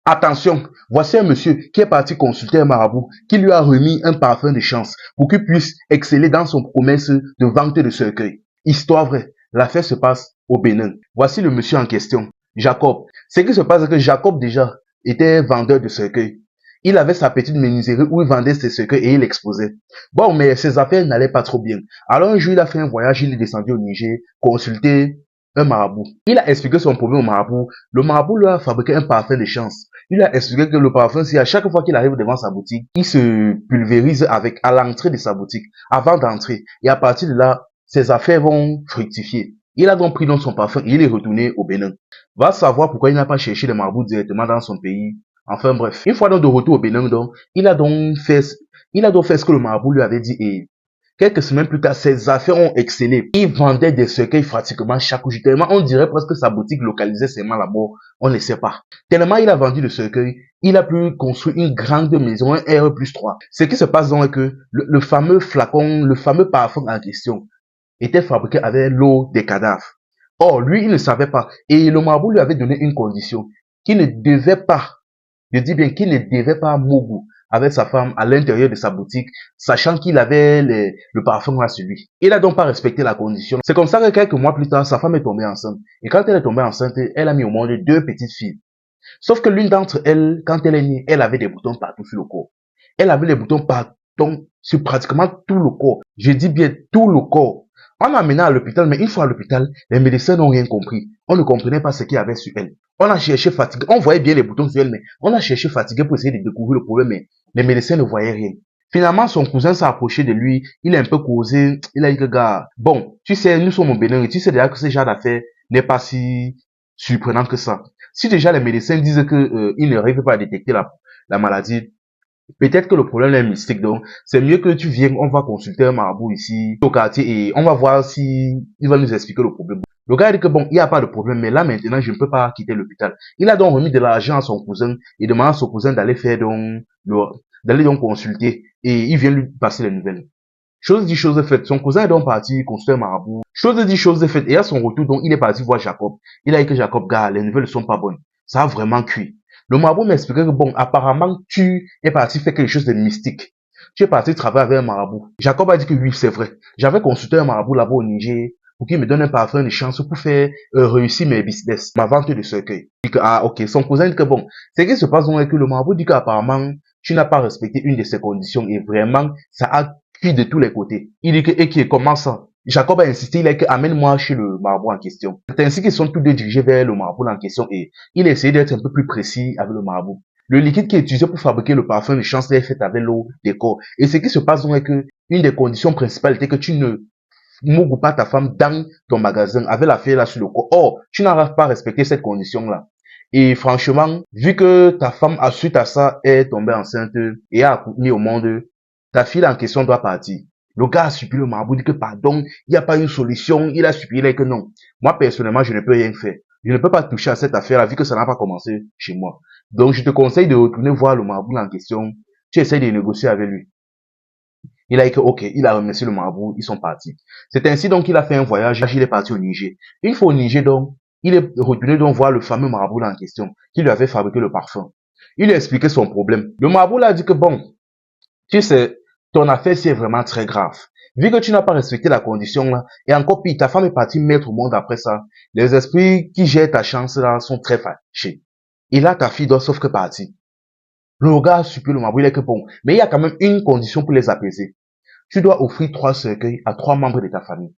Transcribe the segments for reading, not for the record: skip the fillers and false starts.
Attention, voici un monsieur qui est parti consulter un marabout qui lui a remis un parfum de chance pour qu'il puisse exceller dans son promesse de vente de cercueil. Histoire vraie, l'affaire se passe au Bénin. Voici le monsieur en question, Jacob. Ce qui se passe, c'est que Jacob déjà était vendeur de cercueils. Il avait sa petite menuiserie où il vendait ses cercueils et il exposait. Bon, mais ses affaires n'allaient pas trop bien. Alors un jour, il a fait un voyage, il est descendu au Niger, consulter un marabout. Il a expliqué son problème au marabout. Le marabout lui a fabriqué un parfum de chance. Il a expliqué que le parfum, si à chaque fois qu'il arrive devant sa boutique, il se pulvérise avec à l'entrée de sa boutique, avant d'entrer. Et à partir de là, ses affaires vont fructifier. Il a donc pris donc son parfum et il est retourné au Bénin. Va savoir pourquoi il n'a pas cherché le marabout directement dans son pays. Enfin bref, une fois donc de retour au Bénin, donc, il a donc fait ce que le marabout lui avait dit et quelques semaines plus tard, ses affaires ont excellé. Il vendait des cercueils pratiquement chaque jour. Tellement on dirait presque que sa boutique localisait seulement là-bas. On ne sait pas. Tellement il a vendu de cercueils, il a pu construire une grande maison, un R+3. Ce qui se passe donc est que le fameux flacon, le fameux parfum en question, était fabriqué avec l'eau des cadavres. Or, lui, il ne savait pas. Et le marabout lui avait donné une condition, qu'il ne devait pas, je dis bien qu'il ne devait pas Mougou avec sa femme à l'intérieur de sa boutique, sachant qu'il avait le parfum là sur lui. Il a donc pas respecté la condition. C'est comme ça que quelques mois plus tard, sa femme est tombée enceinte. Et quand elle est tombée enceinte, elle a mis au monde deux petites filles. Sauf que l'une d'entre elles, quand elle est née, elle avait des boutons partout sur le corps. Elle avait des boutons partout sur pratiquement tout le corps. Je dis bien tout le corps. On l'a amenée à l'hôpital, mais une fois à l'hôpital, les médecins n'ont rien compris. On ne comprenait pas ce qu'il y avait sur elle. On a cherché fatigué, on voyait bien les boutons sur elle, mais on a cherché fatigué pour essayer de découvrir le problème, mais les médecins ne voyaient rien. Finalement, son cousin s'est approché de lui, il a un peu causé, il a dit que gars, bon, tu sais, nous sommes au Bénin, et tu sais déjà que ce genre d'affaire n'est pas si surprenant que ça. Si déjà les médecins disent que ils n'arrivent pas à détecter la maladie, peut-être que le problème est mystique, donc c'est mieux que tu viennes, on va consulter un marabout ici au quartier et on va voir si il va nous expliquer le problème. Le gars a dit que bon, il n'y a pas de problème, mais là maintenant, je ne peux pas quitter l'hôpital. Il a donc remis de l'argent à son cousin et demandé à son cousin d'aller faire donc, d'aller donc consulter et il vient lui passer les nouvelles. Chose dit, chose faite. Son cousin est donc parti consulter un marabout. Chose dit, chose faite. Et à son retour, donc, il est parti voir Jacob. Il a dit que Jacob, gars, les nouvelles ne sont pas bonnes. Ça a vraiment cuit. Le marabout m'expliquait que bon, apparemment, tu es parti faire quelque chose de mystique. Tu es parti travailler avec un marabout. Jacob a dit que oui, c'est vrai. J'avais consulté un marabout là-bas au Niger pour qu'il me donne un parfum de chance pour faire réussir mes business, ma vente de cercueil. Il dit que, ah, ok. Son cousin dit que bon, ce qui se passe donc est que le marabout dit qu'apparemment, tu n'as pas respecté une de ces conditions et vraiment, ça a cuit de tous les côtés. Il dit que, et qui comment ça? Jacob a insisté, il a dit que amène-moi chez le marabout en question. C'est ainsi qu'ils sont tous deux dirigés vers le marabout en question et il a essayé d'être un peu plus précis avec le marabout. Le liquide qui est utilisé pour fabriquer le parfum de chance est fait avec l'eau des corps. Et ce qui se passe donc est que une des conditions principales était que tu ne mougou pas ta femme dans ton magasin avec la fille là sur le corps. Or, tu n'arrives pas à respecter cette condition-là. Et franchement, vu que ta femme, à suite à ça, est tombée enceinte et a accouché au monde, ta fille en question doit partir. Le gars a supplié le marabout, dit que pardon, il n'y a pas une solution, il a supplié, il a dit que non. Moi, personnellement, je ne peux rien faire. Je ne peux pas toucher à cette affaire-là, vu que ça n'a pas commencé chez moi. Donc, je te conseille de retourner voir le marabout en question. Tu essaies de négocier avec lui. Il a dit que, ok, il a remercié le marabout, ils sont partis. C'est ainsi donc qu'il a fait un voyage, il est parti au Niger. Une fois au Niger donc, il est retourné donc voir le fameux marabout en question, qui lui avait fabriqué le parfum. Il lui a expliqué son problème. Le marabout a dit que bon, tu sais, ton affaire c'est vraiment très grave. Vu que tu n'as pas respecté la condition là, et encore pire, ta femme est partie mettre au monde après ça, les esprits qui gèrent ta chance là sont très fâchés. Et là, ta fille doit sauf que partir. Le gars a supplié le marabout, il a dit que bon, mais il y a quand même une condition pour les apaiser. Tu dois offrir 3 cercueils à 3 membres de ta famille.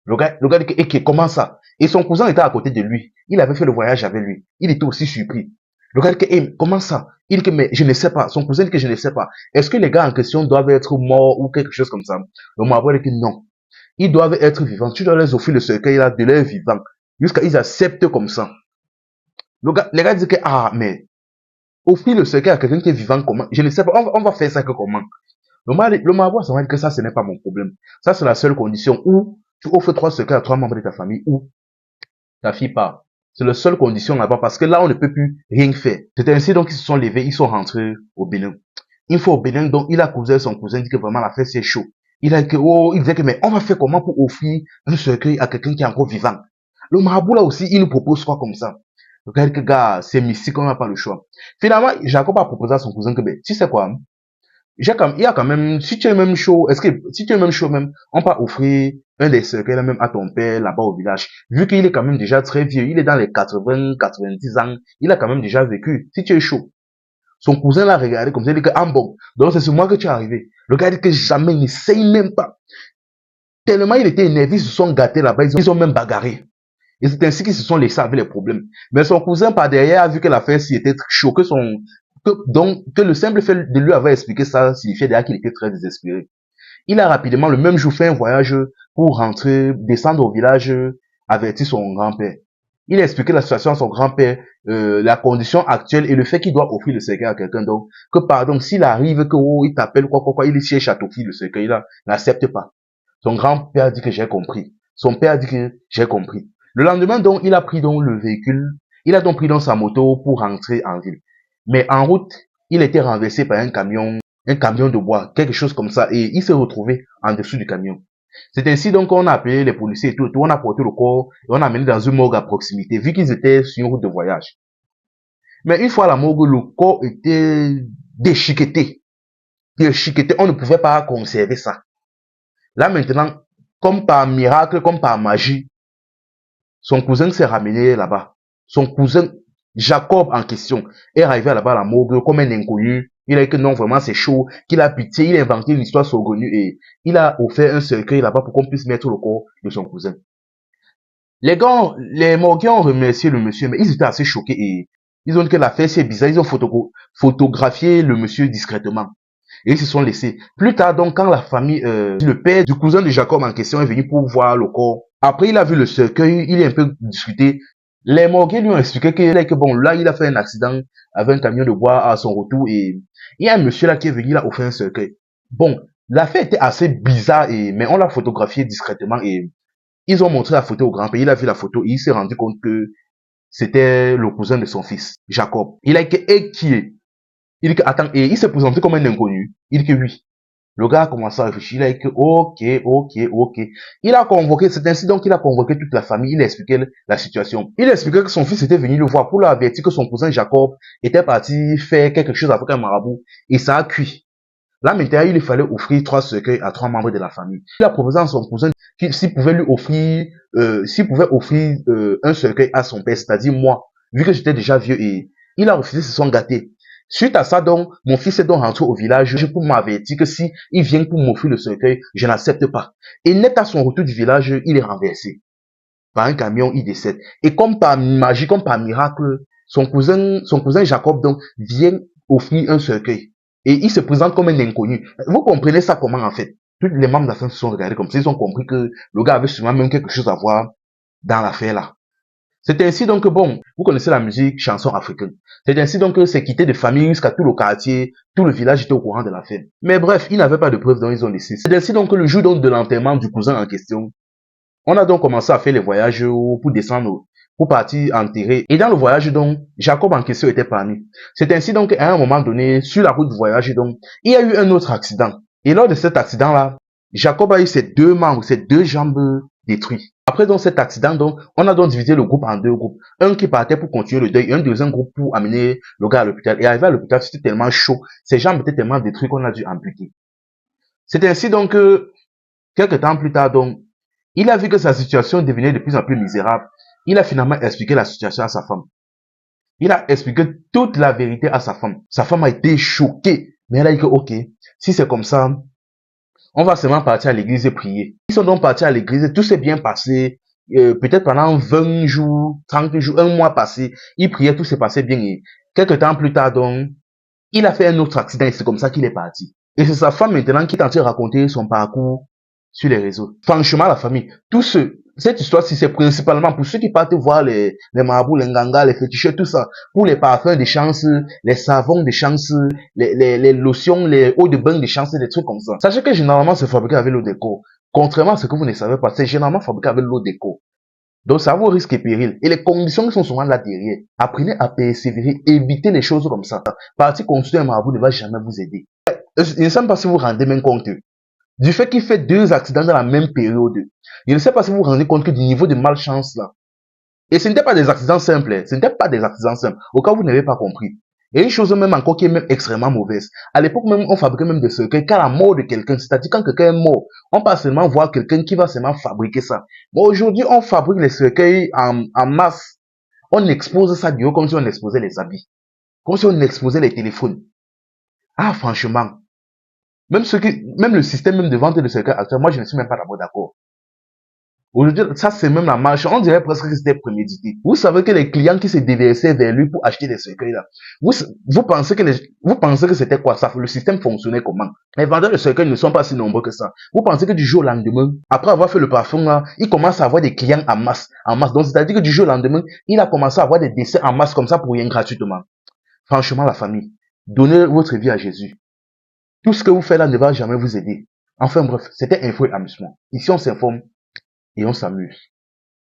Le gars dit que, et comment ça? Et son cousin était à côté de lui. Il avait fait le voyage avec lui. Il était aussi surpris. Le gars dit que, comment ça? Il dit que, mais je ne sais pas. Son cousin dit que je ne sais pas. Est-ce que les gars en question doivent être morts ou quelque chose comme ça? Le marabout dit que non. Ils doivent être vivants. Tu dois leur offrir le cercueil là de leur vivant. Jusqu'à ils acceptent comme ça. Les gars disent que, ah, mais, offrir le cercueil à quelqu'un qui est vivant comment? Je ne sais pas. On va faire ça que comment? Le marabout, ça va dire que ça, ce n'est pas mon problème. Ça, c'est la seule condition où tu offres 3 cercueils à 3 membres de ta famille ou ta fille part. C'est la seule condition là-bas parce que là, on ne peut plus rien faire. C'est ainsi donc qu'ils se sont levés, ils sont rentrés au Bénin. Une fois au Bénin, donc, il a causé son cousin, dit que vraiment la fête c'est chaud. Il a dit que, oh, il disait que, mais on va faire comment pour offrir un cercueil à quelqu'un qui est encore vivant? Le marabout là aussi, il nous propose quoi comme ça? Regarde que gars, c'est mystique, on n'a pas le choix. Finalement, Jacob a proposé à son cousin que, ben, tu sais quoi, il y a quand même, si tu es même chaud, si tu es même chaud même, on peut offrir un des cercueils là même à ton père là-bas au village. Vu qu'il est quand même déjà très vieux, il est dans les 80, 90 ans, il a quand même déjà vécu. Si tu es chaud. Son cousin l'a regardé comme ça, il dit que, ah bon, donc c'est sur moi que tu es arrivé. Le gars dit que jamais, il n'essaye même pas. Tellement il était énervé, ils se sont gâtés là-bas, ils ont même bagarré. Et c'est ainsi qu'ils se sont laissés avec les problèmes. Mais son cousin, par derrière, a vu que l'affaire s'y était chaud, que le simple fait de lui avoir expliqué ça signifiait déjà qu'il était très désespéré. Il a rapidement, le même jour, fait un voyage pour rentrer, descendre au village, avertir son grand-père. Il a expliqué la situation à son grand-père, la condition actuelle et le fait qu'il doit offrir le cercueil à quelqu'un d'autre. Que pardon, s'il arrive que, oh, il t'appelle quoi, il cherche à t'offrir le cercueil là, n'accepte pas. Son grand-père dit que j'ai compris. Son père dit que j'ai compris. Le lendemain, donc, il a pris donc le véhicule, il a donc pris dans sa moto pour rentrer en ville. Mais en route, il était renversé par un camion de bois, quelque chose comme ça, et il s'est retrouvé en dessous du camion. C'est ainsi donc qu'on a appelé les policiers et tout, on a porté le corps et on a amené dans une morgue à proximité, vu qu'ils étaient sur une route de voyage. Mais une fois à la morgue, le corps était déchiqueté. Déchiqueté, on ne pouvait pas conserver ça. Là maintenant, comme par miracle, comme par magie, son cousin s'est ramené là-bas. Son cousin, Jacob en question, est arrivé là-bas à la morgue comme un inconnu. Il a dit que non, vraiment c'est chaud, qu'il a pitié, il a inventé une histoire saugrenue et il a offert un cercueil là-bas pour qu'on puisse mettre le corps de son cousin. Les gars, les morguiens ont remercié le monsieur, mais ils étaient assez choqués et ils ont dit que l'affaire c'est bizarre, ils ont photographié le monsieur discrètement. Et ils se sont laissés. Plus tard, donc, quand la famille, le père du cousin de Jacob en question est venu pour voir le corps, après il a vu le cercueil, il a un peu discuté. Les morgues lui ont expliqué que bon, là, il a fait un accident avec un camion de bois à son retour et il y a un monsieur là qui est venu, il a offert un cercueil. Bon, l'affaire était assez bizarre mais on l'a photographié discrètement et ils ont montré la photo au grand-père. Il a vu la photo et il s'est rendu compte que c'était le cousin de son fils, Jacob. Il a été inquiet. Il dit que, attends, et il s'est présenté comme un inconnu. Il dit que oui. Le gars a commencé à réfléchir. Il a dit que, ok. Il a convoqué, c'est ainsi donc qu'il a convoqué toute la famille. Il a expliqué la situation. Il a expliqué que son fils était venu le voir pour lui avertir que son cousin Jacob était parti faire quelque chose avec un marabout. Et ça a cuit. Là, maintenant, il fallait offrir 3 cercueils à 3 membres de la famille. Il a proposé à son cousin s'il pouvait lui offrir, un cercueil à son père, c'est-à-dire moi, vu que j'étais déjà vieux et il a refusé, se sont gâtés. Suite à ça, donc, mon fils est donc rentré au village pour m'avertir que si il vient pour m'offrir le cercueil, je n'accepte pas. Et net à son retour du village, il est renversé. Par un camion, il décède. Et comme par magie, comme par miracle, son cousin Jacob, donc, vient offrir un cercueil. Et il se présente comme un inconnu. Vous comprenez ça comment, en fait? Tous les membres de la famille se sont regardés comme ça. Ils ont compris que le gars avait sûrement même quelque chose à voir dans l'affaire là. C'est ainsi donc que, bon, vous connaissez la musique chanson africaine. C'est ainsi donc que c'est quitté de famille jusqu'à tout le quartier, tout le village était au courant de l'affaire. Mais bref, ils n'avaient pas de preuves donc ils ont laissé. C'est ainsi donc que le jour donc de l'enterrement du cousin en question, on a donc commencé à faire les voyages pour descendre, pour partir enterrer. Et dans le voyage donc, Jacob en question était parmi. C'est ainsi donc qu'à un moment donné, sur la route du voyage donc, il y a eu un autre accident. Et lors de cet accident-là, Jacob a eu ses 2 membres, ses 2 jambes détruites. Après donc cet accident, donc, on a donc divisé le groupe en 2 groupes. Un qui partait pour continuer le deuil et un deuxième groupe pour amener le gars à l'hôpital. Et arrivé à l'hôpital, c'était tellement chaud, ses jambes étaient tellement détruites qu'on a dû amputer. C'est ainsi donc que, quelques temps plus tard donc, il a vu que sa situation devenait de plus en plus misérable. Il a finalement expliqué la situation à sa femme. Il a expliqué toute la vérité à sa femme. Sa femme a été choquée. Mais elle a dit que, ok, si c'est comme ça, on va seulement partir à l'église et prier. Ils sont donc partis à l'église, tout s'est bien passé. Peut-être pendant 20 jours, 30 jours, un mois passé, ils priaient, tout s'est passé bien. Et quelques temps plus tard, donc, il a fait un autre accident et c'est comme ça qu'il est parti. Et c'est sa femme maintenant qui est en train de raconter son parcours sur les réseaux. Franchement, la famille, cette histoire-ci, c'est principalement pour ceux qui partent voir les marabouts, les ngangas, les féticheurs, tout ça. Pour les parfums de chance, les savons de chance, les lotions, les eaux de bain de chance, des trucs comme ça. Sachez que généralement, c'est fabriqué avec l'eau déco. Contrairement à ce que vous ne savez pas, c'est généralement fabriqué avec l'eau déco. Donc, ça vaut risque et péril. Et les conditions qui sont souvent là derrière. Apprenez à persévérer, évitez les choses comme ça. Partir consulter un marabout ne va jamais vous aider. Je ne sais pas si vous vous rendez même compte. Du fait qu'il fait 2 accidents dans la même période. Je ne sais pas si vous vous rendez compte que du niveau de malchance là. Et ce n'était pas des accidents simples, hein. Ce n'était pas des accidents simples. Au cas où vous n'avez pas compris. Et une chose même encore qui est même extrêmement mauvaise. À l'époque même, on fabriquait même des cercueils qu'à la mort de quelqu'un. C'est-à-dire quand quelqu'un est mort, on pas seulement voir quelqu'un qui va seulement fabriquer ça. Mais aujourd'hui, on fabrique les cercueils en masse. On expose ça du haut comme si on exposait les habits. Comme si on exposait les téléphones. Ah, franchement. Même le système même de vente de cercueils actuel, moi je ne suis même pas d'abord d'accord. Aujourd'hui, ça c'est même la marche. On dirait presque que c'était prémédité. Vous savez que les clients qui se déversaient vers lui pour acheter des cercueils là, vous pensez que vous pensez que c'était quoi ça? Le système fonctionnait comment? Les vendeurs de cercueils ne sont pas si nombreux que ça. Vous pensez que du jour au lendemain, après avoir fait le parfum là, il commence à avoir des clients en masse, en masse. Donc c'est-à-dire que du jour au lendemain, il a commencé à avoir des décès en masse comme ça pour rien gratuitement. Franchement, la famille, donnez votre vie à Jésus. Tout ce que vous faites là ne va jamais vous aider. Enfin bref, c'était info et amusement. Ici on s'informe et on s'amuse.